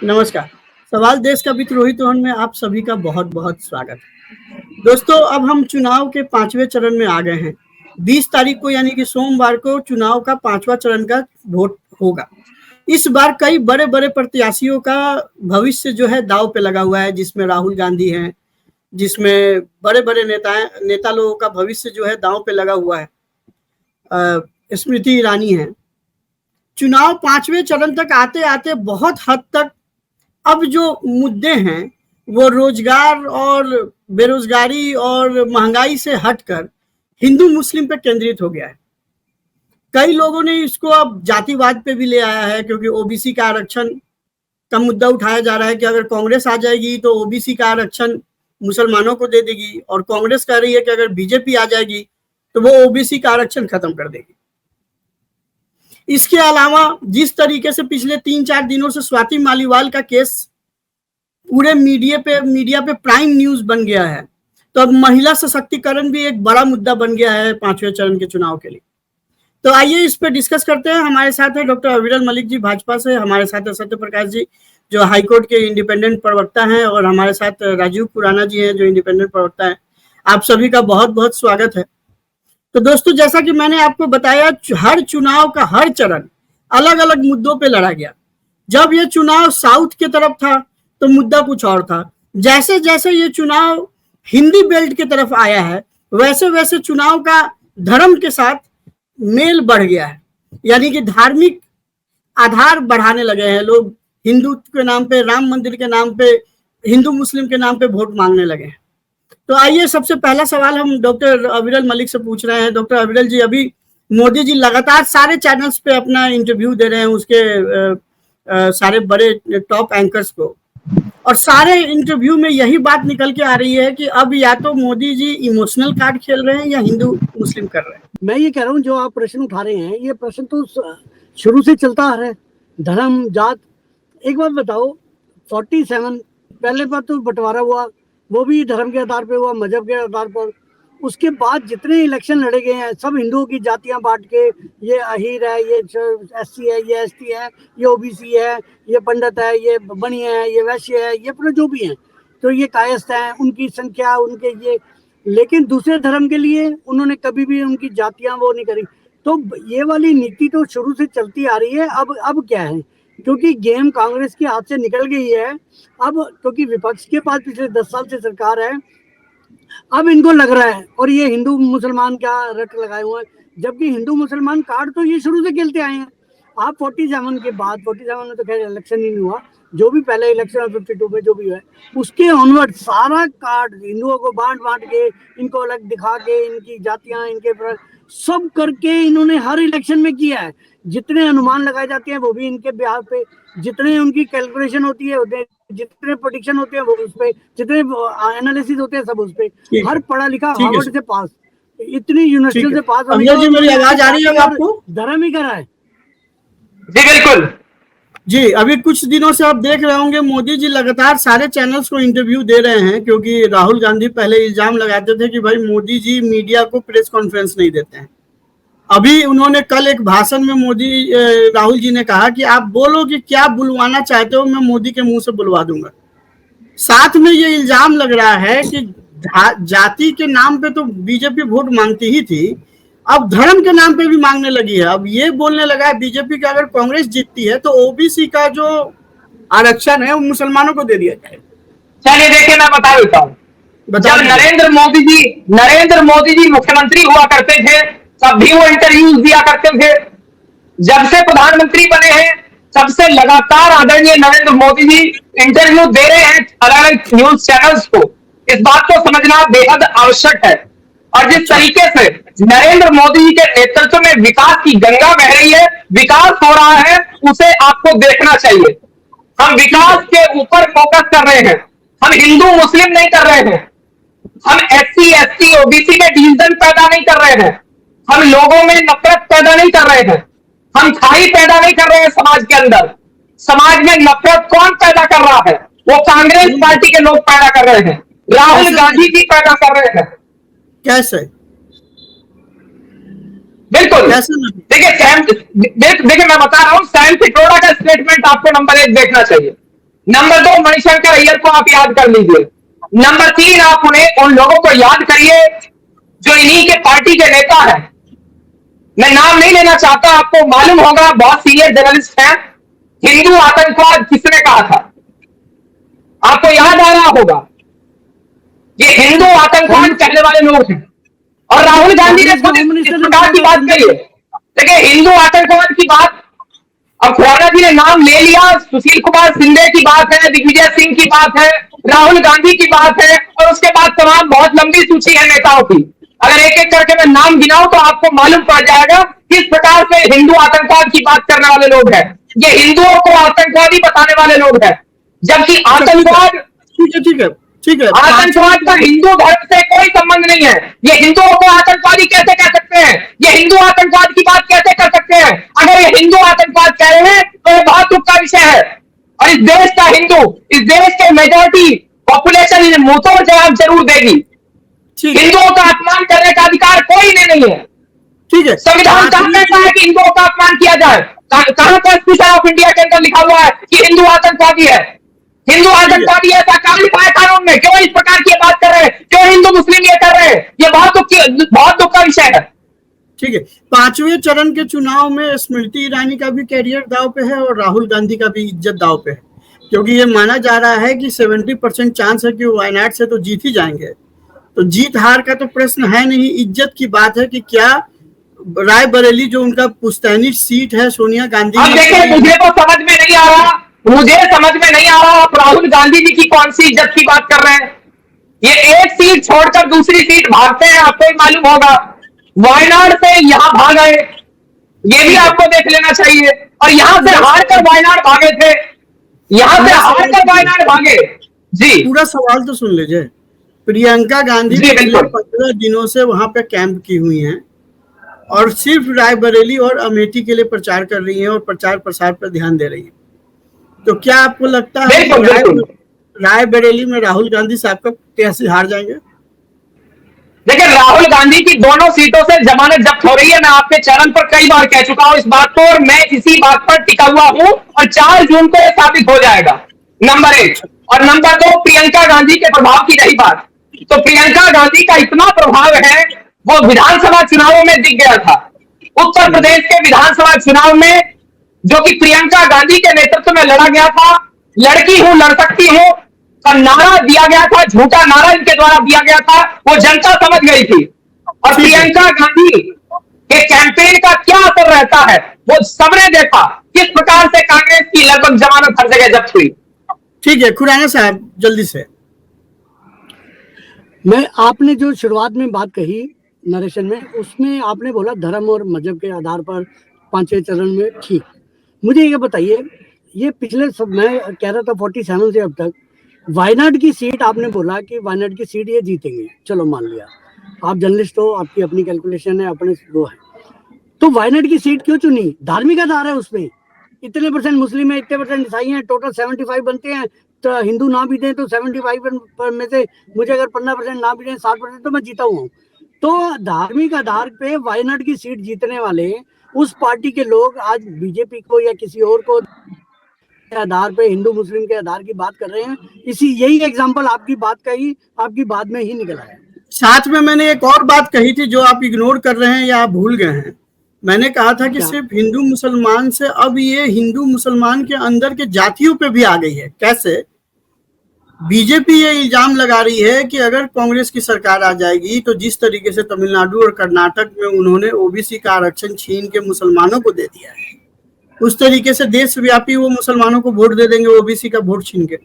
नमस्कार। सवाल देश का वित्त रोहित रोहन में आप सभी का बहुत बहुत स्वागत है। दोस्तों, अब हम चुनाव के 5वें चरण में आ गए हैं। 20 तारीख को यानी कि सोमवार को चुनाव का 5वां चरण का वोट होगा। इस बार कई बड़े बड़े प्रत्याशियों का भविष्य जो है दांव पे लगा हुआ है, जिसमें राहुल गांधी हैं, जिसमें बड़े बड़े नेता लोगों का भविष्य जो है दांव पे लगा हुआ है। स्मृति ईरानी है। चुनाव 5वें चरण तक आते आते बहुत हद तक अब जो मुद्दे हैं वो रोजगार और बेरोजगारी और महंगाई से हटकर हिंदू मुस्लिम पे केंद्रित हो गया है। कई लोगों ने इसको अब जातिवाद पे भी ले आया है, क्योंकि ओबीसी का आरक्षण का मुद्दा उठाया जा रहा है कि अगर कांग्रेस आ जाएगी तो ओबीसी का आरक्षण मुसलमानों को दे देगी, और कांग्रेस कह रही है कि अगर बीजेपी आ जाएगी तो वो ओबीसी का आरक्षण खत्म कर देगी। इसके अलावा जिस तरीके से पिछले 3-4 दिनों से स्वाति मालीवाल का केस पूरे मीडिया पे प्राइम न्यूज बन गया है, तो अब महिला सशक्तिकरण भी एक बड़ा मुद्दा बन गया है 5वें चरण के चुनाव के लिए। तो आइए इस पे डिस्कस करते हैं। हमारे साथ है डॉक्टर अविरल मलिक जी भाजपा से, हमारे साथ है सत्य प्रकाश जी जो हाईकोर्ट के इंडिपेंडेंट प्रवक्ता हैं, और हमारे साथ राजीव खुराना जी हैं जो इंडिपेंडेंट प्रवक्ता हैं। आप सभी का बहुत बहुत स्वागत है। तो दोस्तों, जैसा कि मैंने आपको बताया, हर चुनाव का हर चरण अलग अलग मुद्दों पे लड़ा गया। जब ये चुनाव साउथ की तरफ था तो मुद्दा कुछ और था। जैसे जैसे ये चुनाव हिंदी बेल्ट की तरफ आया है, वैसे वैसे चुनाव का धर्म के साथ मेल बढ़ गया है, यानी कि धार्मिक आधार बढ़ाने लगे हैं लोग। हिंदुत्व के नाम पे, राम मंदिर के नाम पे, हिंदू मुस्लिम के नाम पे वोट मांगने लगे हैं। तो आइए, सबसे पहला सवाल हम डॉक्टर अविरल मलिक से पूछ रहे हैं। डॉक्टर अविरल जी, अभी मोदी जी लगातार सारे चैनल्स पे अपना इंटरव्यू दे रहे हैं, उसके सारे बड़े टॉप एंकर्स को, और सारे इंटरव्यू में यही बात निकल के आ रही है कि अब या तो मोदी जी इमोशनल कार्ड खेल रहे हैं या हिंदू मुस्लिम कर रहे हैं। मैं ये कह रहा हूँ, जो आप प्रश्न उठा रहे हैं, ये प्रश्न तो शुरू से चलता आ रहा है। धर्म, जात। एक बात बताओ, 47 पहले पर तो बंटवारा हुआ, वो भी धर्म के आधार पे हुआ, मजहब के आधार पर। उसके बाद जितने इलेक्शन लड़े गए हैं, सब हिंदुओं की जातियां बांट के, ये अहीर है, ये एससी है, ये एसटी है, ये ओबीसी है, ये पंडित है, ये बनिया है, ये वैश्य है, ये पूरे जो भी हैं, तो ये कायस्थ है, उनकी संख्या, उनके ये। लेकिन दूसरे धर्म के लिए उन्होंने कभी भी उनकी जातियां वो नहीं करी। तो ये वाली नीति तो शुरू से चलती आ रही है। अब क्या है, क्योंकि गेम कांग्रेस के हाथ से निकल गई है। अब क्योंकि विपक्ष के पास पिछले 10 साल से सरकार है, अब इनको लग रहा है, और ये हिंदू मुसलमान क्या रट लगाए हुए हैं, जबकि हिंदू मुसलमान कार्ड तो ये शुरू से खेलते आए हैं। आप 47 के बाद, 47 में तो खैर इलेक्शन ही नहीं हुआ, जो भी पहले इलेक्शन 52 में जो भी है, उसके ऑनवर्ड सारा कार्ड हिंदुओं को बांट के, इनको अलग दिखा के, इनकी जातियां, इनके सब करके इन्होंने हर इलेक्शन में किया है। जितने अनुमान लगाए जाते हैं वो भी इनके बिहार पे, जितने उनकी कैलकुलेशन होती है, जितने प्रेडिक्शन होते हैं वो उस पे, जितने एनालिसिस होते हैं सब उस पे। हर पढ़ा लिखा हार्वर्ड से पास, इतनी यूनिवर्सिटी से पास, जी मेरी आवाज आ रही है आपको? धर्म ही करा है। जी बिल्कुल जी। अभी कुछ दिनों से आप देख रहे होंगे मोदी जी लगातार सारे चैनल्स को इंटरव्यू दे रहे हैं, क्योंकि राहुल गांधी पहले इल्जाम लगाते थे कि भाई मोदी जी मीडिया को प्रेस कॉन्फ्रेंस नहीं देते हैं। अभी उन्होंने कल एक भाषण में राहुल जी ने कहा कि आप बोलो कि क्या बुलवाना चाहते हो, मैं मोदी के मुंह से बुलवा दूंगा। साथ में ये इल्जाम लग रहा है कि जाति के नाम पे तो बीजेपी वोट मांगती ही थी, अब धर्म के नाम पे भी मांगने लगी है। अब ये बोलने लगा है बीजेपी का अगर कांग्रेस जीतती है तो ओबीसी का जो आरक्षण है वो मुसलमानों को दे दिया जाए। चलिए देखिए, मैं बता देता हूँ। जब नरेंद्र मोदी जी मुख्यमंत्री हुआ करते थे, तब भी वो इंटरव्यूज दिया करते थे। जब से प्रधानमंत्री बने हैं, तब से लगातार आदरणीय नरेंद्र मोदी जी इंटरव्यू दे रहे हैं अलग अलग न्यूज चैनल्स को। इस बात को समझना बेहद आवश्यक है। और जिस तरीके से नरेंद्र मोदी जी के नेतृत्व में विकास की गंगा बह रही है, विकास हो रहा है, उसे आपको देखना चाहिए। हम विकास के ऊपर फोकस कर रहे हैं, हम हिंदू मुस्लिम नहीं कर रहे हैं, हम एससी एसटी ओबीसी में डिवीजन पैदा नहीं कर रहे हैं, हम लोगों में नफरत पैदा नहीं कर रहे हैं, हम खाई पैदा नहीं कर रहे हैं समाज के अंदर। समाज में नफरत कौन पैदा कर रहा है? वो कांग्रेस पार्टी के लोग पैदा कर रहे हैं, राहुल गांधी जी पैदा कर रहे हैं। कैसे? बिल्कुल। देखिए मैं बता रहा हूं, सैम पिट्रोडा का स्टेटमेंट आपको नंबर 1 देखना चाहिए। नंबर 2 मणिशंकर अय्यर को आप याद कर लीजिए। नंबर 3 आप उन्हें उन लोगों को याद करिए जो इन्हीं के पार्टी के नेता हैं। मैं नाम नहीं लेना चाहता, आपको मालूम होगा, बहुत सीनियर जर्नलिस्ट हैं। हिंदू आतंकवाद किसने कहा था? आपको याद आ रहा होगा, ये हिंदू आतंकवाद कहने वाले लोग हैं। और राहुल गांधी ने खुद इस प्रकार की बात कही है। देखिए, हिंदू आतंकवाद की बात अब खुराना जी ने नाम ले लिया, सुशील कुमार शिंदे की बात है, दिग्विजय सिंह की बात है, राहुल गांधी की बात है, और उसके बाद तमाम बहुत लंबी सूची है नेताओं की। अगर एक एक करके मैं नाम गिनाऊं तो आपको मालूम पड़ जाएगा किस प्रकार से हिंदू आतंकवाद की बात करने वाले लोग हैं। ये हिंदुओं को आतंकवादी बताने वाले लोग हैं, जबकि आतंकवाद, ठीक है, आतंकवाद का हिंदू धर्म से कोई संबंध नहीं है। ये हिंदुओं को आतंकवादी कैसे कह सकते हैं? ये हिंदू आतंकवाद की बात कैसे कर सकते हैं? अगर ये हिंदू आतंकवाद कह रहे हैं तो ये बहुत दुख का विषय है। और इस देश का हिंदू, इस देश के मेजॉरिटी पॉपुलेशन इन मुंह तोड़ जवाब जरूर देगी। हिंदुओं का अपमान करने का अधिकार कोई ने नहीं है। ठीक है, संविधान कहां कहता है कि हिंदुओं का अपमान किया जाए? कहां कॉन्स्टिट्यूशन ऑफ इंडिया के अंदर लिखा हुआ है कि हिंदू आतंकवादी है? हिंदू आतंकवादी ऐसा कहां लिखा है कानून में? क्यों इस प्रकार की बात कर रहे हैं? क्यों हिंदू मुस्लिम ये कर रहे हैं? ये बहुत दुख का विषय है। ठीक है, 5वें चरण के चुनाव में स्मृति ईरानी का भी कैरियर दांव पे है और राहुल गांधी का भी इज्जत दांव पे है, क्योंकि ये माना जा रहा है कि 70% चांस है कि वो वायनाड से तो जीत ही जाएंगे। तो जीत हार का तो प्रश्न है नहीं, इज्जत की बात है कि क्या रायबरेली जो उनका पुश्तैनी सीट है सोनिया गांधी। अब देखिए, मुझे तो समझ में नहीं आ रहा, आप राहुल गांधी जी की कौन सी इज्जत की बात कर रहे हैं? ये एक सीट छोड़कर दूसरी सीट भागते हैं, आपको ही मालूम होगा। वायनाड से यहां भाग आए, ये भी आपको देख लेना चाहिए। और यहां से हारकर वायनाड भागे थे, जी। पूरा सवाल तो सुन लीजिए। प्रियंका गांधी पिछले 15 दिनों से वहां पे कैंप की हुई हैं और सिर्फ रायबरेली और अमेठी के लिए प्रचार कर रही हैं और प्रचार प्रसार पर ध्यान दे रही हैं। तो क्या आपको लगता है रायबरेली में राहुल गांधी साहब का कैसे हार जाएंगे? देखिए, राहुल गांधी की दोनों सीटों से जमानत जब्त हो रही है। मैं आपके चैनल पर कई बार कह चुका हूं इस बात को, और मैं इसी बात पर टिका हुआ हूं, और 4 जून को यह साबित हो जाएगा, नंबर 1। और नंबर 2, प्रियंका गांधी के प्रभाव की रही बात, तो प्रियंका गांधी का इतना प्रभाव है, वो विधानसभा चुनावों में दिख गया था। उत्तर प्रदेश के विधानसभा चुनाव में, जो कि प्रियंका गांधी के नेतृत्व में लड़ा गया था, लड़की हूं लड़ सकती हूं का नारा दिया गया था, झूठा नारा इनके द्वारा दिया गया था, वो जनता समझ गई थी। और प्रियंका गांधी के कैंपेन का क्या असर रहता है वो सबने देखा, किस प्रकार से कांग्रेस की लगभग जमानत हर जगह जब्त हुई। ठीक है, खुराना साहब जल्दी से। मैं, आपने जो शुरुआत में बात कही नरेशन में, उसमें आपने बोला धर्म और मजहब के आधार पर 5वें चरण में, ठीक। मुझे ये बताइए, ये पिछले मैं कह रहा था 47 से अब तक वायनाड की सीट, आपने बोला कि वायनाड की सीट ये जीतेंगे, चलो मान लिया, आप जर्नलिस्ट हो, आपकी अपनी कैलकुलेशन है, अपने वो है, तो वायनाड की सीट क्यों चुनी? धार्मिक आधार है उसमें, इतने % मुस्लिम है, इतने % ईसाई हैं, टोटल 75 बनते हैं, तो हिंदू ना भी दें तो 75 में से मुझे अगर 15% ना भी दें, 60% तो मैं जीता हुआ हूँ। तो धार्मिक आधार पे वायनाड की सीट जीतने वाले उस पार्टी के लोग आज बीजेपी को या किसी और को आधार पे, हिंदू मुस्लिम के आधार की बात कर रहे हैं। यही एग्जांपल आपकी बात का ही आपकी बात में ही निकल आया। साथ में मैंने एक और बात कही थी जो आप इग्नोर कर रहे हैं या आप भूल गए हैं। मैंने कहा था कि सिर्फ हिंदू मुसलमान से अब ये हिंदू मुसलमान के अंदर के जातियों पे भी आ गई है। कैसे? बीजेपी ये इल्जाम लगा रही है कि अगर कांग्रेस की सरकार आ जाएगी तो जिस तरीके से तमिलनाडु और कर्नाटक में उन्होंने ओबीसी का आरक्षण छीन के मुसलमानों को दे दिया है, उस तरीके से देशव्यापी वो मुसलमानों को वोट दे देंगे ओबीसी का वोट छीन के।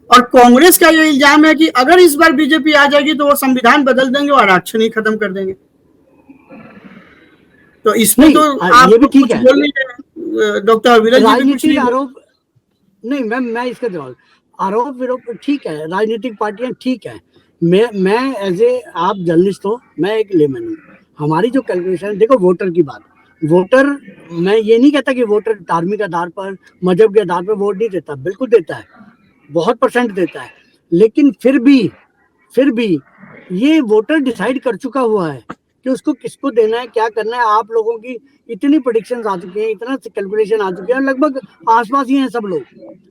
और कांग्रेस का ये इल्जाम है कि अगर इस बार बीजेपी आ जाएगी तो वो संविधान बदल देंगे और आरक्षण ही खत्म कर देंगे। तो इसमें तो आप ये भी ठीक है, डॉक्टर अविरल राजनीतिक आरोप नहीं, मैं इसका जवाब, आरोप विरोध ठीक है, राजनीतिक पार्टियां ठीक है। मैं एज ए, आप जर्नलिस्ट हो, मैं एक लेमैन हूँ। हमारी जो कैलकुलेशन, देखो वोटर की बात, वोटर, मैं ये नहीं कहता कि वोटर धार्मिक आधार पर, मजहब के आधार पर वोट नहीं देता, बिल्कुल देता है, बहुत % देता है, लेकिन फिर भी ये वोटर डिसाइड कर चुका हुआ है कि उसको किसको देना है, क्या करना है। आप लोगों की इतनी प्रेडिक्शंस आ चुकी हैं, इतना कैलकुलेशन आ चुके हैं, लगभग आसपास ही हैं सब लोग।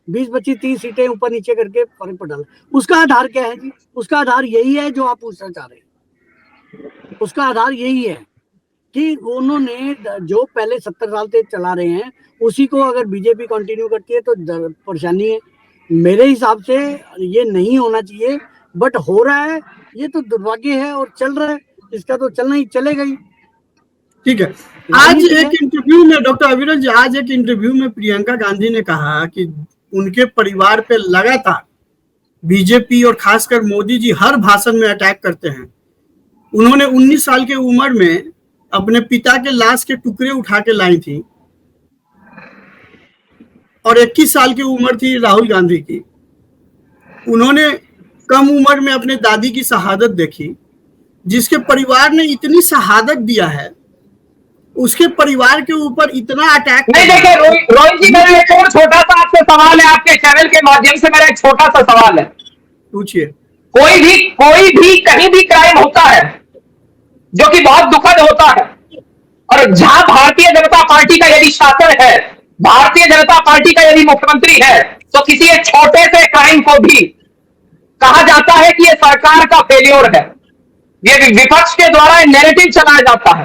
20, 25, 30 सीटें ऊपर नीचे करके फर्क पड़ डाला। उसका आधार क्या है जी? उसका आधार यही है जो आप पूछना चाह रहे हैं। उसका आधार यही है कि उन्होंने जो पहले 70 साल से चला रहे हैं उसी को अगर बीजेपी कंटिन्यू करती है तो परेशानी है। मेरे हिसाब से ये नहीं होना चाहिए, बट हो रहा है, ये तो दुर्भाग्य है और चल रहा है, इसका तो चलना ही चलेगा ही। ठीक है। आज एक इंटरव्यू में डॉक्टर अविरल जी, आज एक इंटरव्यू में प्रियंका गांधी ने कहा कि उनके परिवार पे लगातार बीजेपी और खासकर मोदी जी हर भाषण में अटैक करते हैं। उन्होंने 19 साल की उम्र में अपने पिता के लाश के टुकड़े उठा के लाई थी और 21 साल की उम्र थी राहुल गांधी की। उन्होंने कम उम्र में अपने दादी की शहादत देखी। जिसके परिवार ने इतनी शहादत दिया है उसके परिवार के ऊपर इतना अटैक नहीं। देखिए रोहित जी, मेरा एक और छोटा सा आपसे सवाल है, आपके चैनल के माध्यम से मेरा एक छोटा सा सवाल है। पूछिए। कोई भी कहीं भी क्राइम होता है जो कि बहुत दुखद होता है, और जहां भारतीय जनता पार्टी का यदि शासन है, भारतीय जनता पार्टी का यदि मुख्यमंत्री है, तो किसी एक छोटे से क्राइम को भी कहा जाता है कि ये सरकार का फेल्योर है, ये विपक्ष के द्वारा नैरेटिव चलाया जाता है।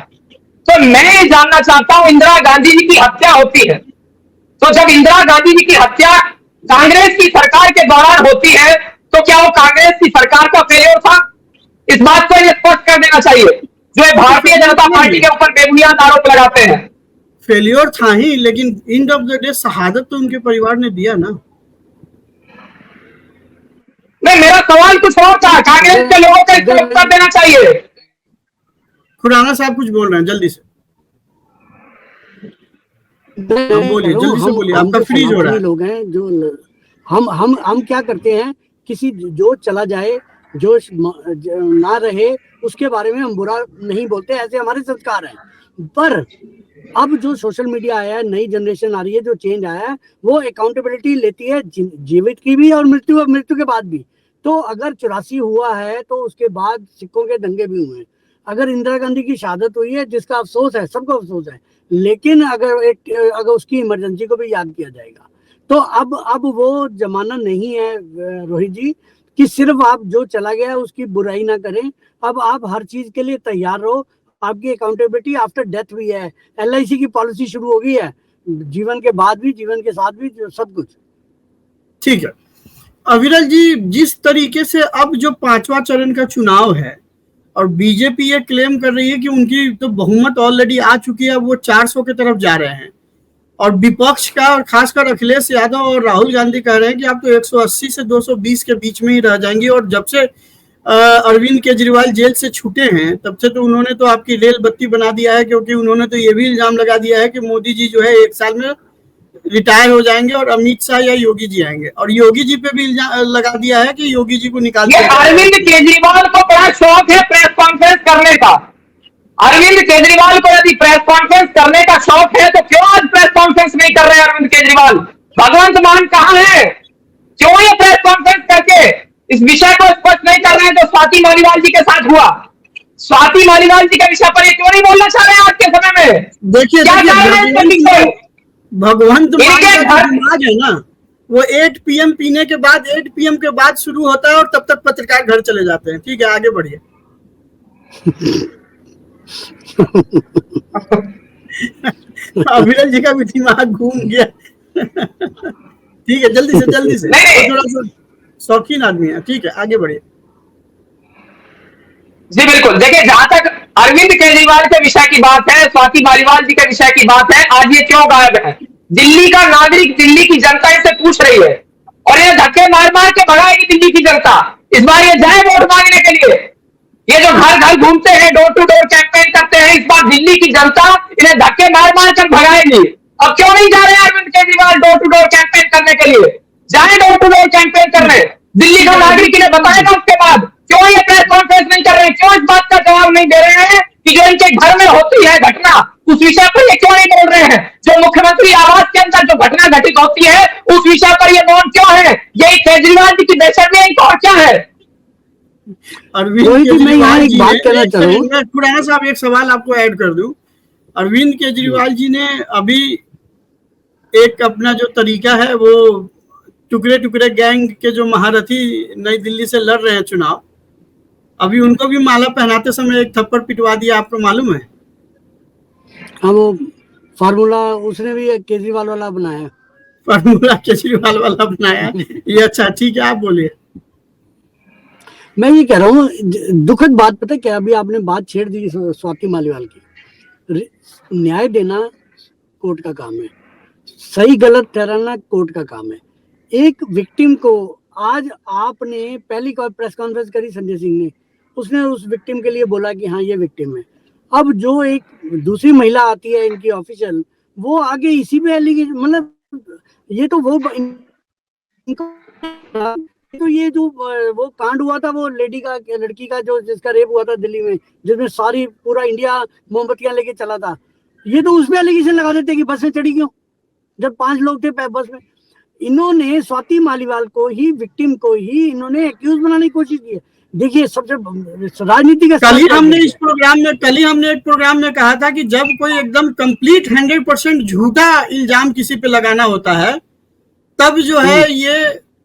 तो मैं ये जानना चाहता हूं, इंदिरा गांधी जी की हत्या होती है, तो जब इंदिरा गांधी जी की हत्या कांग्रेस की सरकार के दौरान होती है, तो क्या वो कांग्रेस की सरकार का फेल्योर था? इस बात को ये स्पष्ट कर देना चाहिए जो भारतीय जनता पार्टी के ऊपर बेबुनियाद आरोप लगाते हैं। फेल्योर था ही, लेकिन एंड ऑफ द डे शहादत तो उनके परिवार ने दिया ना। नहीं, मेरा सवाल कुछ और था, कांग्रेस के लोगों को इसका उत्तर देना चाहिए। खुराना साहब कुछ बोल रहे हैं, जल्दी से बोलिए, जल्दी से बोलिए, आपका फ्रीज हो रहा है। लोग हैं जो हम क्या करते हैं, किसी जो चला जाए, जो ना रहे, उसके बारे में हम बुरा नहीं बोलते, ऐसे हमारे संस्कार हैं। पर अब जो सोशल मीडिया आया है, नई जनरेशन आ रही है, जो चेंज आया है, वो अकाउंटेबिलिटी लेती है जीवित की भी और मृत्यु के बाद भी। तो अगर 84 हुआ है तो उसके बाद सिखों के दंगे भी हुए हैं। अगर इंदिरा गांधी की शहादत हुई है, जिसका अफसोस है, सबको अफसोस है, लेकिन अगर उसकी इमरजेंसी को भी याद किया जाएगा, तो अब वो जमाना नहीं है रोहित जी कि सिर्फ आप जो चला गया है उसकी बुराई ना करें। अब आप हर चीज के लिए तैयार रहो। आपकी अकाउंटेबिलिटी आफ्टर डेथ भी है, LIC की पॉलिसी शुरू हो गई है, जीवन के बाद भी, जीवन के साथ भी, सब कुछ। ठीक है अविरल जी, जिस तरीके से अब जो 5वां चरण का चुनाव है और बीजेपी ये क्लेम कर रही है कि उनकी तो बहुमत ऑलरेडी आ चुकी है, वो 400 की तरफ जा रहे हैं, और विपक्ष का और खासकर अखिलेश यादव और राहुल गांधी कह रहे हैं कि आप तो 180 से 220 के बीच में ही रह जाएंगे। और जब से अरविंद केजरीवाल जेल से छूटे हैं तब से तो उन्होंने तो आपकी रेल बत्ती बना दिया है, क्योंकि उन्होंने तो ये भी इल्जाम लगा दिया है कि मोदी जी जो है 1 साल में रिटायर हो जाएंगे और अमित शाह या योगी जी आएंगे, और योगी जी पे भी इल्जाम लगा दिया है कि योगी जी को निकाल दिया। अरविंद केजरीवाल को बड़ा शौक है प्रेस कॉन्फ्रेंस करने का। अरविंद केजरीवाल को यदि प्रेस कॉन्फ्रेंस करने का शौक है तो क्यों आज प्रेस कॉन्फ्रेंस नहीं कर रहे अरविंद केजरीवाल? भगवंत मान कहां है? क्यों ये प्रेस कॉन्फ्रेंस करके इस विषय को स्पष्ट नहीं कर रहे हैं जो स्वाति मालीवाल जी के साथ हुआ? स्वाति मालीवाल जी के विषय पर ये क्यों नहीं बोलना चाह रहे हैं आज के समय में? देखिए भगवंत मान का दिमाग है ना, वो 8 PM पीने के बाद 8 PM के बाद शुरू होता है और तब तक पत्रकार घर चले जाते हैं। ठीक है, आगे बढ़िए। अविरल जी का भी दिमाग घूम गया। ठीक है, जल्दी से थोड़ा सा शौकीन आदमी है। ठीक है, आगे बढ़िए। जी बिल्कुल, देखिए जहां तक अरविंद केजरीवाल के विषय की बात है, स्वाति मालीवाल जी के विषय की बात है, आज ये क्यों गायब है? दिल्ली का नागरिक, दिल्ली की जनता इसे पूछ रही है और ये धक्के मार मार के भगाएगी दिल्ली की जनता। इस बार ये जाए वोट मांगने के लिए, ये जो घर घर घूमते हैं, डोर टू डोर कैंपेन करते हैं, इस बार दिल्ली की जनता इन्हें धक्के मार मार कर भगाएगी। अब क्यों नहीं जा रहे Arvind Kejriwal door to door campaign करने के लिए? जाए डोर टू डोर कैंपेन करने, दिल्ली का नागरिक इन्हें बताएगा उसके बाद। क्यों ये प्रेस कॉन्फ्रेंस नहीं कर रहे हैं? क्यों इस बात का जवाब नहीं दे रहे हैं कि जो इनके घर में होती है घटना, उस विषय पर ये क्यों नहीं बोल रहे हैं? जो मुख्यमंत्री आवास के अंदर जो घटना घटित होती है उस विषय पर ये मौन क्यों है? यही केजरीवाल जी की बेशर्मी है, और क्या है? अरविंद रोहित जी, मैं यहाँ केजरीवाल एक जी बात ने, कहना एक चाह रहा हूँ। सेकंड, मैं खुराना साहब एक सवाल आपको ऐड कर दूं। अरविंद केजरीवाल जी ने अभी एक अपना जो तरीका है वो टुकड़े टुकड़े गैंग के जो महारथी नई दिल्ली से लड़ रहे हैं चुनाव, अभी उनको भी माला पहनाते समय एक थप्पड़ पिटवा दिया, आपको मालूम है? हाँ, वो फार्मूला उसने भी एक केजरीवाल वाला बनाया। फार्मूला केजरीवाल वाला बनाया। ये अच्छा, ठीक है, आप बोलिए। मैं ये कह रहा हूँ, दुखद बात पता है क्या, अभी आपने बात छेड़ दी स्वाति मालीवाल की। न्याय देना कोर्ट का काम है, सही गलत ठहराना कोर्ट का काम है। एक विक्टिम को आज आपने पहली प्रेस कॉन्फ्रेंस करी संजय सिंह ने, उसने उस विक्टिम के लिए बोला कि हाँ ये विक्टिम है। अब जो एक दूसरी महिला आती है इनकी ऑफिशियल, वो आगे इसी पे एलिगेशन, मतलब ये तो वो तो ये जो वो कांड हुआ था वो लड़की का जो जिसका रेप हुआ था दिल्ली में, जिसमें सारी पूरा इंडिया मोमबत्तियां लेके चला था, ये तो उसमें एलिगेशन लगा देते कि बस में चढ़ी क्यों जब 5 लोग थे बस में। इन्होंने स्वाति मालीवाल को ही, विक्टिम को ही इन्होंने एक्यूज बनाने की कोशिश की है। देखिए, सबसे राजनीति का कल ही हमने एक प्रोग्राम में कहा था कि जब कोई एकदम कंप्लीट 100% झूठा इल्जाम किसी पे लगाना होता है, तब जो है ये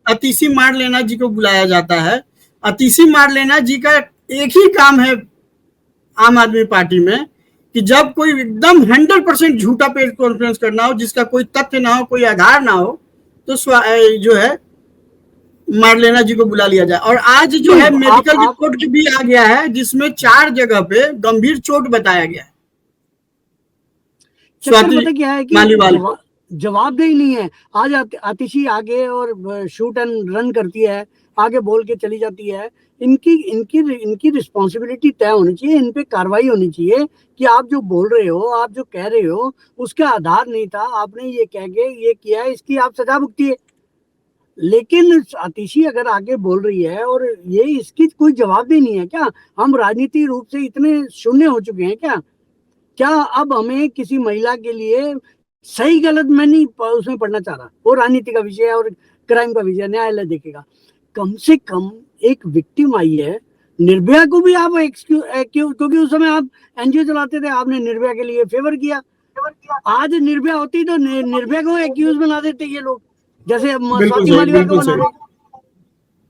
अतिशी मारलेना जी को बुलाया जाता है। अतिशी मारलेना जी का एक ही काम है आम आदमी पार्टी में कि जब कोई एकदम 100% झूठा प्रेस कॉन्फ्रेंस करना हो, जिसका कोई तथ्य ना हो, कोई आधार ना हो, तो जो है मारलेना जी को बुला लिया जाए। और आज जो है मेडिकल रिपोर्ट भी आ गया है जिसमें 4 जगह पे गंभीर चोट बताया गया है स्वाति क्या है कि मालीवाल। जवाबदेही नहीं है। आज आतिशी आगे और शूट एंड रन करती है, आगे बोल के चली जाती है। इनकी रिस्पॉन्सिबिलिटी तय होनी चाहिए, इन पे कार्रवाई होनी चाहिए कि आप जो बोल रहे हो, आप जो कह रहे हो, उसका आधार नहीं था, आपने ये कह के ये किया है, इसकी आप सजा भुगतिए। लेकिन आतिशी अगर आगे बोल रही है और ये इसकी कोई जवाबदेही नहीं है क्या? हम राजनीतिक रूप से इतने शून्य हो चुके हैं क्या अब हमें किसी महिला के लिए सही गलत मैं नहीं उसमें पढ़ना चाह रहा, वो राजनीति का विषय है और क्राइम का विषय, न्यायालय देखेगा। कम से कम एक विक्टिम आई है, निर्भया को भी आप क्योंकि उस समय आप एनजीओ चलाते थे, आपने निर्भया के लिए फेवर किया। आज निर्भया होती तो निर्भया को एक्यूज बना देते ये लोग, जैसे स्वाति मालीवाल को बना रहे।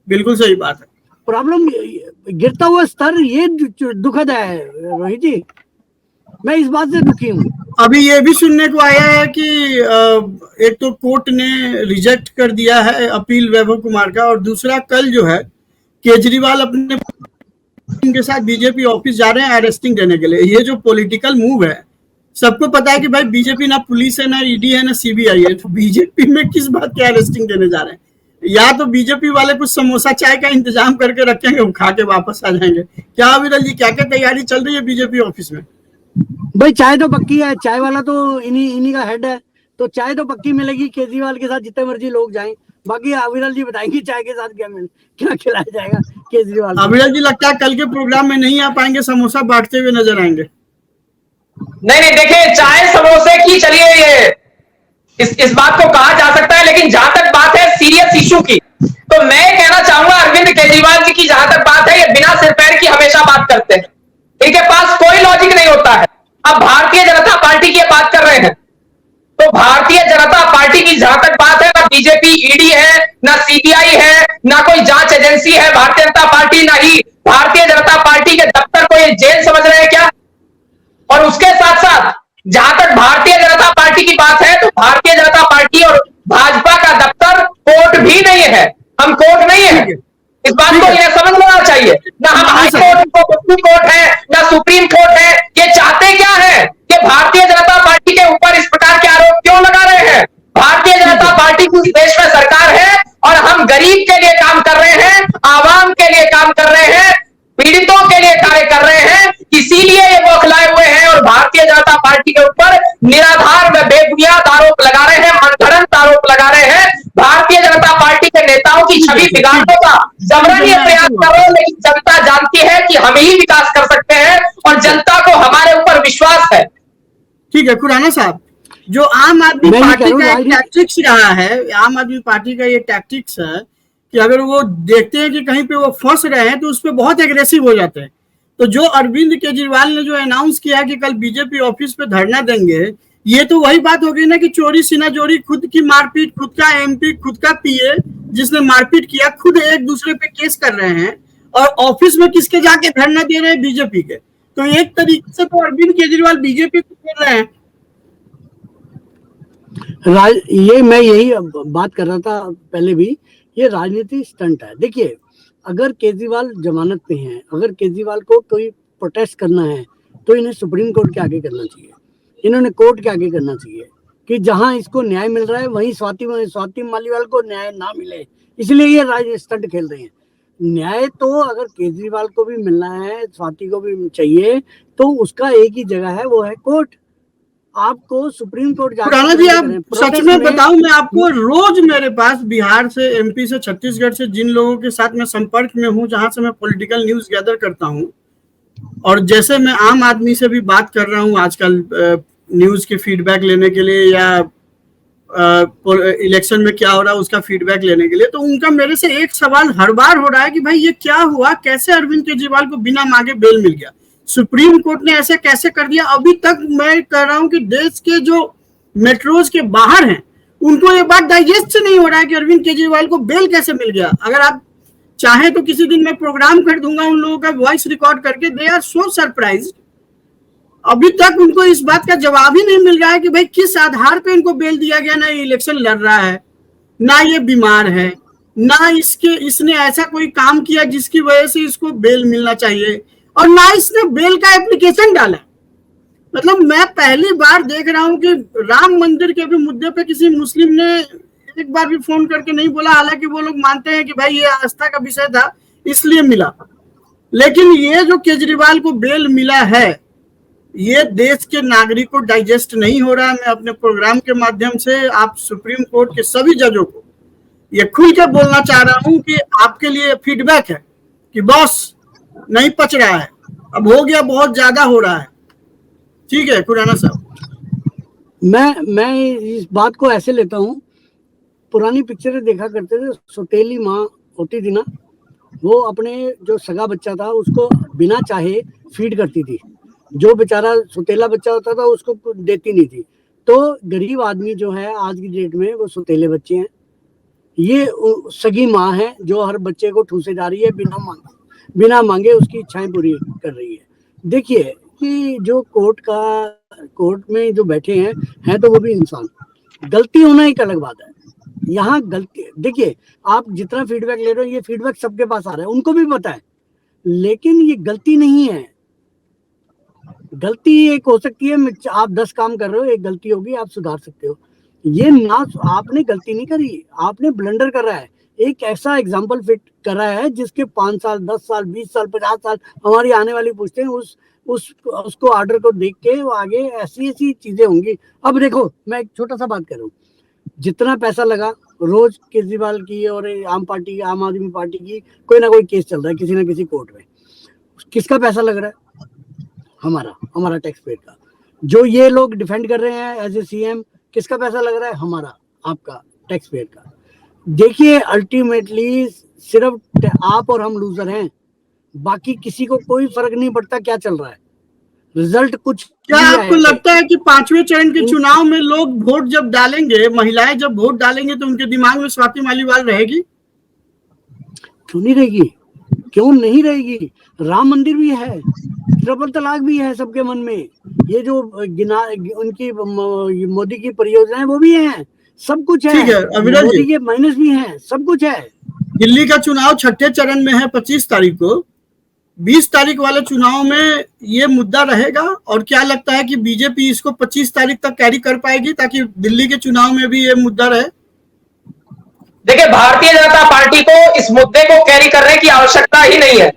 बिल्कुल सही बात है। प्रॉब्लम गिरता हुआ स्तर, ये दुखद है रोहित जी, मैं इस बात से दुखी हूँ। अभी ये भी सुनने को आया है कि एक तो कोर्ट ने रिजेक्ट कर दिया है अपील वैभव कुमार का, और दूसरा कल जो है केजरीवाल अपने के साथ बीजेपी ऑफिस जा रहे हैं अरेस्टिंग देने के लिए। ये जो पॉलिटिकल मूव है, सबको पता है कि भाई बीजेपी ना पुलिस है, ना ईडी है, ना सीबीआई है, तो बीजेपी में किस बात के अरेस्टिंग देने जा रहे हैं? या तो बीजेपी वाले कुछ समोसा चाय का इंतजाम करके रखेंगे, हम खा के वापस आ जाएंगे। क्या विरल जी, क्या क्या तैयारी चल रही है बीजेपी ऑफिस में? भाई चाय तो पक्की है, चाय वाला तो इन्हीं का हेड है, तो चाय तो पक्की मिलेगी केजरीवाल के साथ जितने मर्जी लोग जाएं। बाकी अविरल जी बताएंगे चाय के साथ क्या खिलाया जाएगा केजरीवाल। अविरल जी लगता है कल के प्रोग्राम में नहीं आ पाएंगे, समोसा बांटते हुए नजर आएंगे। नहीं, देखिए, चाय समोसे की चलिए ये इस बात को कहा जा सकता है, लेकिन जहां तक बात है सीरियस इशू की, तो मैं कहना चाहूंगा अरविंद केजरीवाल जी की जहां तक बात है, ये बिना सिर पैर की हमेशा बात करते हैं, इनके पास कोई लॉजिक नहीं होता है। अब भारतीय जनता पार्टी की बात कर रहे हैं, तो भारतीय जनता पार्टी की जहां तक बात है, ना बीजेपी ईडी है, ना सीबीआई है, ना कोई जांच एजेंसी है भारतीय जनता पार्टी, ना ही भारतीय जनता पार्टी के दफ्तर को ये जेल समझ रहे हैं क्या? और उसके साथ साथ जहां तक भारतीय जनता पार्टी की बात है, तो भारतीय जनता पार्टी और भाजपा का दफ्तर कोर्ट भी नहीं है, हम कोर्ट नहीं है, इस बात को इन्हें समझ लेना चाहिए। ना हम हाई कोर्ट को सुप्रीम कोर्ट है, ना सुप्रीम कोर्ट है। ये चाहते क्या है कि भारतीय जनता पार्टी के ऊपर इस प्रकार के आरोप क्यों लगा रहे हैं? भारतीय जनता पार्टी की देश में सरकार है और हम गरीब के लिए काम कर रहे हैं, आवाम के लिए काम कर रहे हैं, पीड़ितों के लिए कार्य कर रहे हैं, इसीलिए ये बौखलाए हुए हैं और भारतीय जनता पार्टी के ऊपर निराधार व बेबुनियाद आरोप लगा रहे हैं, मनगढ़ंत आरोप लगा रहे हैं। भारतीय जनता पार्टी के नेताओं की छवि बिगाड़ने का जबरन ये प्रयास कर रहे हैं, लेकिन जनता जानती है कि हम ही विकास कर सकते हैं और जनता को हमारे ऊपर विश्वास है। ठीक है खुराना साहब, जो आम आदमी पार्टी का एक टैक्टिक्स रहा है, आम आदमी पार्टी का ये टैक्टिक्स है कि अगर वो देखते हैं कि कहीं पे वो फंस रहे हैं तो उस पर बहुत एग्रेसिव हो जाते हैं। तो जो अरविंद केजरीवाल ने जो अनाउंस किया कि कल बीजेपी ऑफिस पे धरना देंगे, ये तो वही बात हो गई ना कि चोरी सीना चोरी, खुद की मारपीट, खुद का एमपी, खुद का पीए जिसने मारपीट किया, खुद एक दूसरे पे केस कर रहे हैं और ऑफिस में किसके जाके धरना दे रहे हैं? बीजेपी के। तो एक तरीके से तो अरविंद केजरीवाल बीजेपी को कर रहे हैं। ये मैं यही बात कर रहा था पहले भी, ये राजनीति स्टंट है। देखिए, अगर केजरीवाल जमानत पे हैं, अगर केजरीवाल को कोई प्रोटेस्ट करना है तो इन्हें सुप्रीम कोर्ट के आगे करना चाहिए, इन्होंने कोर्ट के आगे करना चाहिए कि जहां इसको न्याय मिल रहा है वहीं स्वाति मालीवाल को न्याय ना मिले, इसलिए ये राजनीति स्टंट खेल रहे हैं। न्याय तो अगर केजरीवाल को भी मिलना है, स्वाति को भी चाहिए, तो उसका एक ही जगह है, वो है कोर्ट। आपको सुप्रीम कोर्ट खुराना जी, आप सच में बताऊं, मैं आपको रोज मेरे पास बिहार से, एमपी से, छत्तीसगढ़ से जिन लोगों के साथ मैं संपर्क में हूं, जहां से मैं पॉलिटिकल न्यूज गैदर करता हूं, और जैसे मैं आम आदमी से भी बात कर रहा हूं आजकल न्यूज के फीडबैक लेने के लिए या इलेक्शन में क्या हो रहा है उसका फीडबैक लेने के लिए, तो उनका मेरे से एक सवाल हर बार हो रहा है कि भाई ये क्या हुआ, कैसे अरविंद केजरीवाल को बिना मांगे बेल मिल गया, सुप्रीम कोर्ट ने ऐसे कैसे कर दिया। अभी तक मैं कह रहा हूं कि देश के जो मेट्रोज के बाहर हैं उनको ये बात डाइजेस्ट नहीं हो रहा है कि अरविंद केजरीवाल को बेल कैसे मिल गया। अगर आप चाहें तो किसी दिन मैं प्रोग्राम कर दूंगा उन लोगों का वॉइस रिकॉर्ड करके, दे आर सो सरप्राइज्ड। अभी तक उनको इस बात का जवाब ही नहीं मिल रहा है कि भाई किस आधार पे इनको बेल दिया गया। ना ये इलेक्शन लड़ रहा है, ना ये बीमार है, ना इसने ऐसा कोई काम किया जिसकी वजह से इसको बेल मिलना चाहिए, और ना इसने बेल का एप्लीकेशन डाला। मतलब मैं पहली बार देख रहा हूं कि राम मंदिर के भी मुद्दे पे किसी मुस्लिम ने एक बार भी फोन करके नहीं बोला, हालांकि वो लोग मानते हैं कि भाई ये आस्था का विषय था इसलिए मिला। लेकिन ये जो केजरीवाल को बेल मिला है, ये देश के नागरिक को डाइजेस्ट नहीं हो रहा है। मैं अपने प्रोग्राम के माध्यम से आप सुप्रीम कोर्ट के सभी जजों को ये खुल के बोलना चाह रहा हूं कि आपके लिए फीडबैक है कि बॉस नहीं पच रहा है, अब हो गया, बहुत ज्यादा हो रहा है। ठीक है खुराना साहब, मैं इस बात को ऐसे लेता हूँ, पुरानी पिक्चरें देखा करते थे, सौतेली माँ होती थी ना, वो अपने जो सगा बच्चा था उसको बिना चाहे फीड करती थी, जो बेचारा सौतेला बच्चा होता था उसको देती नहीं थी। तो गरीब आदमी जो है आज की डेट में वो सौतेले बच्चे हैं, ये सगी माँ है जो हर बच्चे को ठूसे जा रही है, बिना मांगे उसकी इच्छाएं पूरी कर रही है। देखिए कि जो कोर्ट में जो बैठे हैं तो वो भी इंसान, गलती होना एक अलग बात है। यहाँ गलती, देखिए आप जितना फीडबैक ले रहे हो ये फीडबैक सबके पास आ रहा है, उनको भी पता है, लेकिन ये गलती नहीं है। गलती एक हो सकती है, आप 10 काम कर रहे हो, एक गलती होगी, आप सुधार सकते हो। ये ना, आपने गलती नहीं करी, आपने ब्लंडर कर रहा है, एक ऐसा एग्जाम्पल फिट कर रहा है जिसके 5 साल 10 साल 20 साल 50 साल हमारी आने वाली पूछते हैं उसको ऑर्डर को देख के वो आगे ऐसी चीजें होंगी। अब देखो मैं एक छोटा सा बात कर रहा हूँ, जितना पैसा लगा रोज केजरीवाल की और आम आदमी पार्टी की कोई ना कोई केस चल रहा है किसी ना किसी कोर्ट में, किसका पैसा लग रहा है? हमारा टैक्स पेयर का। जो ये लोग डिफेंड कर रहे हैं एज ए सीएम, किसका पैसा लग रहा है? हमारा, आपका, टैक्स पेयर का। देखिए अल्टीमेटली सिर्फ आप और हम लूजर हैं, बाकी किसी को कोई फर्क नहीं पड़ता क्या चल रहा है, रिजल्ट कुछ। क्या आपको लगता है कि 5वें चरण के चुनाव में लोग वोट जब डालेंगे, महिलाएं जब वोट डालेंगे, तो उनके दिमाग में स्वाति मालीवाल रहेगी? क्यों नहीं रहेगी, क्यों नहीं रहेगी? राम मंदिर भी है, ट्रिपल तलाक भी है सबके मन में, ये जो उनकी मोदी की परियोजनाएं वो भी हैं, सब कुछ है। मोदी के माइनस भी हैं, सब कुछ है। दिल्ली का चुनाव 6ठे चरण में है 25 तारीख को, 20 तारीख वाले चुनाव में ये मुद्दा रहेगा, और क्या लगता है कि बीजेपी इसको 25 तारीख तक कैरी कर पाएगी ताकि दिल्ली के चुनाव में भी ये मुद्दा रहे? देखिए, भारतीय जनता पार्टी को इस मुद्दे को कैरी करने की आवश्यकता ही नहीं है,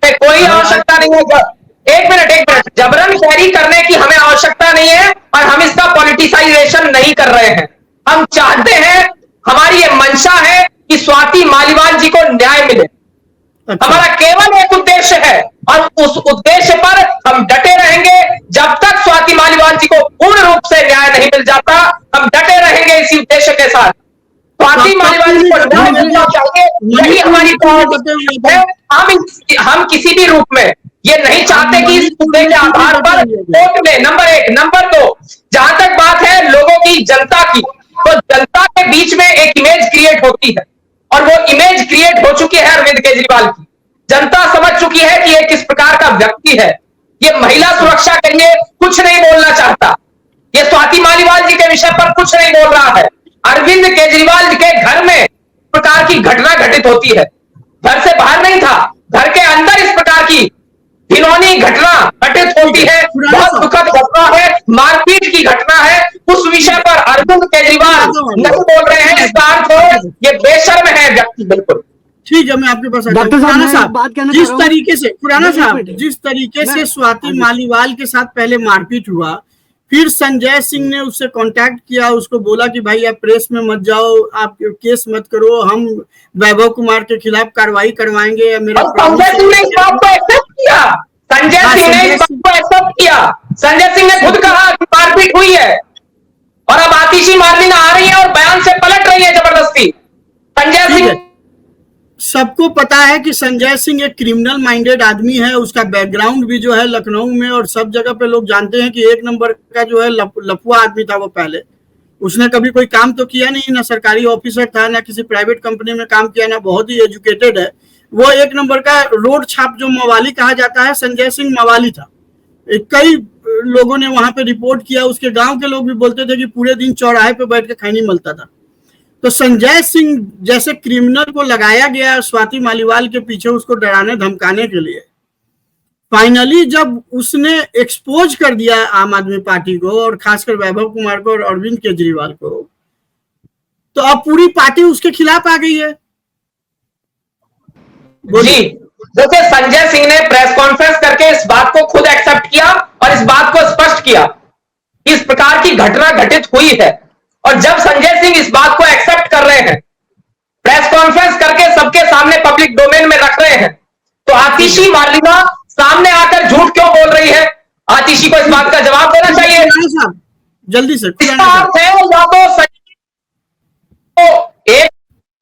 कोई आवश्यकता नहीं है। एक मिनट, जबरन कैरी करने की हमें आवश्यकता नहीं है, और हम इसका पॉलिटिसाइजेशन नहीं कर रहे हैं। हम चाहते हैं, हमारी ये मंशा है कि स्वाति मालीवाल जी को न्याय मिले। हमारा केवल एक उद्देश्य है, और उस उद्देश्य पर हम डटे रहेंगे। जब तक स्वाति मालीवाल जी को पूर्ण रूप से न्याय नहीं मिल जाता, हम डटे रहेंगे इसी उद्देश्य के साथ। स्वाति मालीवाल को न्याय मिलना चाहिए, यही हमारी प्रायोरिटी है। हम किसी भी रूप में ये नहीं चाहते कि इस मुद्दे के आधार पर वोट में। नंबर 1, नंबर 2, जहां तक बात है लोगों की, जनता की, तो जनता के बीच में एक इमेज क्रिएट होती है और वो इमेज क्रिएट हो चुकी है अरविंद केजरीवाल की। जनता समझ चुकी है कि ये किस प्रकार का व्यक्ति है। ये महिला सुरक्षा के लिए कुछ नहीं बोलना चाहता, ये स्वाति मालीवाल जी के विषय पर कुछ नहीं बोल रहा है। अरविंद केजरीवाल जी के घर में प्रकार की घटना घटित होती है, घर से बाहर नहीं था, घर के अंदर इस प्रकार की घिनौनी घटना घटित होती है। बहुत दुखद घटना है, मारपीट की घटना है। उस विषय पर अरविंद केजरीवाल नहीं बोल रहे हैं, इसका अर्थ हो ये बेशर्म है व्यक्ति। बिल्कुल ठीक है, मैं आपके पास डॉक्टर साहब जिस तरीके से खुराना साहब जिस तरीके से स्वाति मालीवाल के साथ पहले मारपीट हुआ, फिर संजय सिंह ने उससे कांटेक्ट किया, उसको बोला कि भाई आप प्रेस में मत जाओ, आप केस मत करो, हम वैभव कुमार के खिलाफ कार्रवाई करवाएंगे। मेरा संजय सिंह ने इस बात को एक्सेप्ट किया, संजय सिंह ने इस बात को एक्सेप्ट किया। संजय सिंह ने खुद कहा कि मारपीट हुई है और अब आतिशी मारलीना आ रही है और बयान से पलट रही है जबरदस्ती। संजय सिंह, सबको पता है कि संजय सिंह एक क्रिमिनल माइंडेड आदमी है, उसका बैकग्राउंड भी जो है लखनऊ में और सब जगह पे लोग जानते हैं कि एक नंबर का जो है लफुआ आदमी था वो। पहले उसने कभी कोई काम तो किया नहीं, ना सरकारी ऑफिसर था, ना किसी प्राइवेट कंपनी में काम किया, ना बहुत ही एजुकेटेड है वो। एक नंबर का रोड छाप जो मवाली कहा जाता है, संजय सिंह मवाली था। कई लोगों ने वहां पे रिपोर्ट किया, उसके गांव के लोग भी बोलते थे कि पूरे दिन चौराहे पे बैठ के खैनी मलता था। तो संजय सिंह जैसे क्रिमिनल को लगाया गया स्वाति मालीवाल के पीछे, उसको डराने धमकाने के लिए। फाइनली जब उसने एक्सपोज कर दिया आम आदमी पार्टी को और खासकर वैभव कुमार को और अरविंद केजरीवाल को, तो अब पूरी पार्टी उसके खिलाफ आ गई है। जी, जैसे संजय सिंह ने प्रेस कॉन्फ्रेंस करके इस बात को खुद एक्सेप्ट किया और इस बात को स्पष्ट किया कि इस प्रकार की घटना घटित हुई है, और जब संजय सिंह इस बात को एक्सेप्ट कर रहे हैं, प्रेस कॉन्फ्रेंस करके सबके सामने पब्लिक डोमेन में रख रहे हैं, तो आतिशी मारलीना सामने आकर झूठ क्यों बोल रही है? आतिशी को इस बात का जवाब देना चाहिए जल्दी से।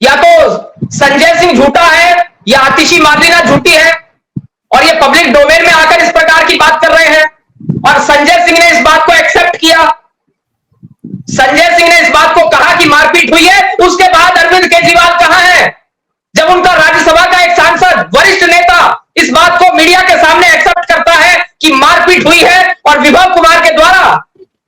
या तो संजय सिंह झूठा है या आतिशी मारलीना झूठी है, और ये पब्लिक डोमेन में आकर इस प्रकार की बात कर रहे हैं। और संजय सिंह ने इस बात को एक्सेप्ट किया, संजय सिंह ने इस बात को कहा कि मारपीट हुई है। उसके बाद अरविंद केजरीवाल कहां है? जब उनका राज्यसभा का एक सांसद, वरिष्ठ नेता इस बात को मीडिया के सामने एक्सेप्ट करता है कि मारपीट हुई है और विभव कुमार के द्वारा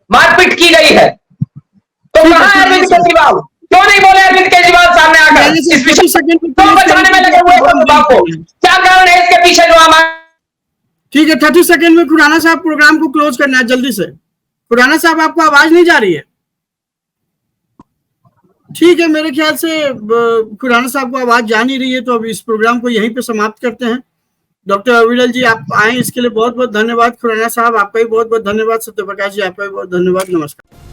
मारपीट की गई है, तो कहां है अरविंद केजरीवाल? क्यों नहीं बोले अरविंद केजरीवाल सामने आकर? इस विषय को बचाने में लगे हुए हैं विभाग को, क्या कारण है इसके पीछे जो हमारे? ठीक है, 30 सेकंड में खुराना साहब प्रोग्राम को क्लोज करना है जल्दी से। खुराना साहब आपको आवाज नहीं जा रही है? ठीक है, मेरे ख्याल से खुराना साहब को आवाज जा नहीं रही है, तो अब इस प्रोग्राम को यहीं पे समाप्त करते हैं। डॉक्टर अविरल जी आप आए इसके लिए बहुत बहुत धन्यवाद। खुराना साहब आपका भी बहुत बहुत धन्यवाद। सत्यप्रकाश जी आपका भी बहुत धन्यवाद। नमस्कार।